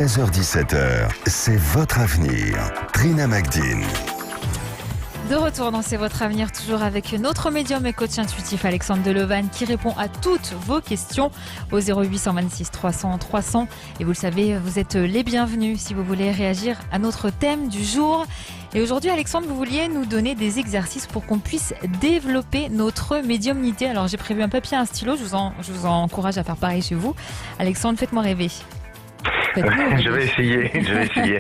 16h-17h, c'est votre avenir. Trina Magdine. De retour dans C'est votre avenir, toujours avec notre médium et coach intuitif Alexandre Delevanne qui répond à toutes vos questions au 0826 300 300. Et vous le savez, vous êtes les bienvenus si vous voulez réagir à notre thème du jour. Et aujourd'hui, Alexandre, vous vouliez nous donner des exercices pour qu'on puisse développer notre médiumnité. Alors, j'ai prévu un papier et un stylo. Je vous encourage à faire pareil chez vous. Alexandre, faites-moi rêver. Je vais essayer.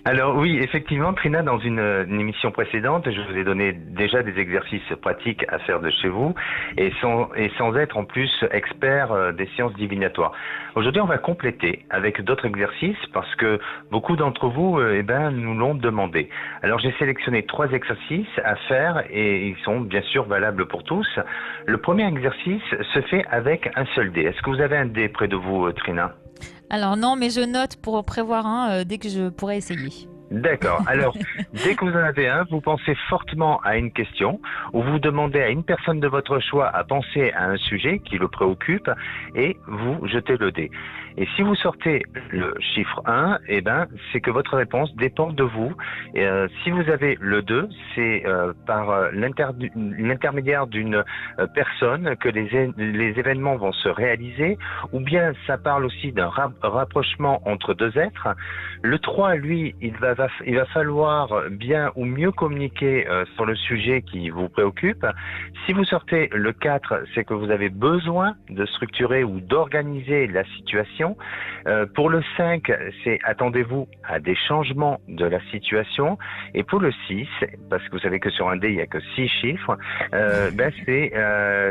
Alors oui, effectivement, Trina, dans une émission précédente, je vous ai donné déjà des exercices pratiques à faire de chez vous et sans être en plus expert des sciences divinatoires. Aujourd'hui, on va compléter avec d'autres exercices parce que beaucoup d'entre vous nous l'ont demandé. Alors j'ai sélectionné 3 exercices à faire et ils sont bien sûr valables pour tous. Le premier exercice se fait avec un seul dé. Est-ce que vous avez un dé près de vous, Trina ? Alors non, mais je note pour prévoir dès que je pourrai essayer. D'accord. Alors, dès que vous en avez un, vous pensez fortement à une question ou vous demandez à une personne de votre choix à penser à un sujet qui le préoccupe et vous jetez le dé. Et si vous sortez le chiffre 1, c'est que votre réponse dépend de vous. Et, si vous avez le 2, c'est par l'intermédiaire d'une personne que les événements vont se réaliser, ou bien ça parle aussi d'un rapprochement entre 2 êtres. Le 3, lui, il va falloir bien ou mieux communiquer sur le sujet qui vous préoccupe. Si vous sortez le 4, c'est que vous avez besoin de structurer ou d'organiser la situation. Pour le 5, c'est attendez-vous à des changements de la situation. Et pour le 6, parce que vous savez que sur un dé, il n'y a que 6 chiffres, c'est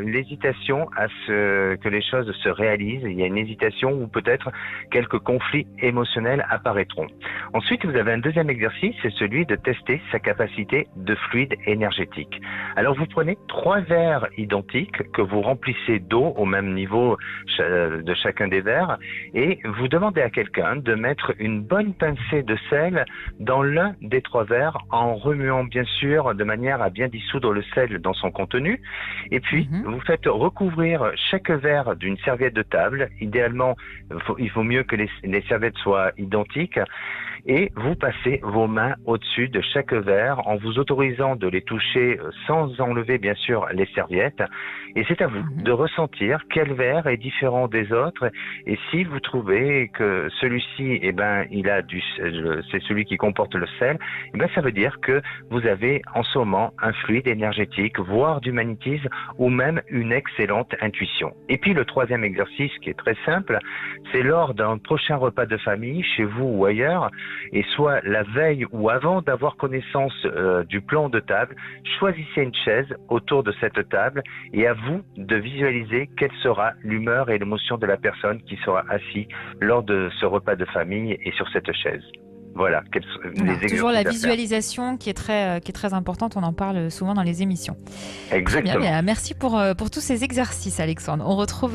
l'hésitation à ce que les choses se réalisent. Il y a une hésitation ou peut-être quelques conflits émotionnels apparaîtront. Ensuite, vous avez un deuxième exercice, c'est celui de tester sa capacité de fluide énergétique. Alors, vous prenez 3 verres identiques que vous remplissez d'eau au même niveau de chacun des verres et vous demandez à quelqu'un de mettre une bonne pincée de sel dans l'un des 3 verres en remuant bien sûr de manière à bien dissoudre le sel dans son contenu. Et puis, vous faites recouvrir chaque verre d'une serviette de table. Idéalement, il vaut mieux que les serviettes soient identiques. Et vous passez vos mains au-dessus de chaque verre en vous autorisant de les toucher sans enlever bien sûr les serviettes. Et c'est à vous de ressentir quel verre est différent des autres. Et si vous trouvez que celui-ci, c'est celui qui comporte le sel, ça veut dire que vous avez en ce moment un fluide énergétique, voire du magnétisme ou même une excellente intuition. Et puis le 3e exercice qui est très simple, c'est lors d'un prochain repas de famille, chez vous ou ailleurs, et soit la veille ou avant d'avoir connaissance du plan de table, choisissez une chaise autour de cette table et à vous de visualiser quelle sera l'humeur et l'émotion de la personne qui sera assise lors de ce repas de famille et sur cette chaise. Voilà. Toujours la visualisation qui est très importante, on en parle souvent dans les émissions. Exactement. Très bien, merci pour tous ces exercices, Alexandre. On retrouve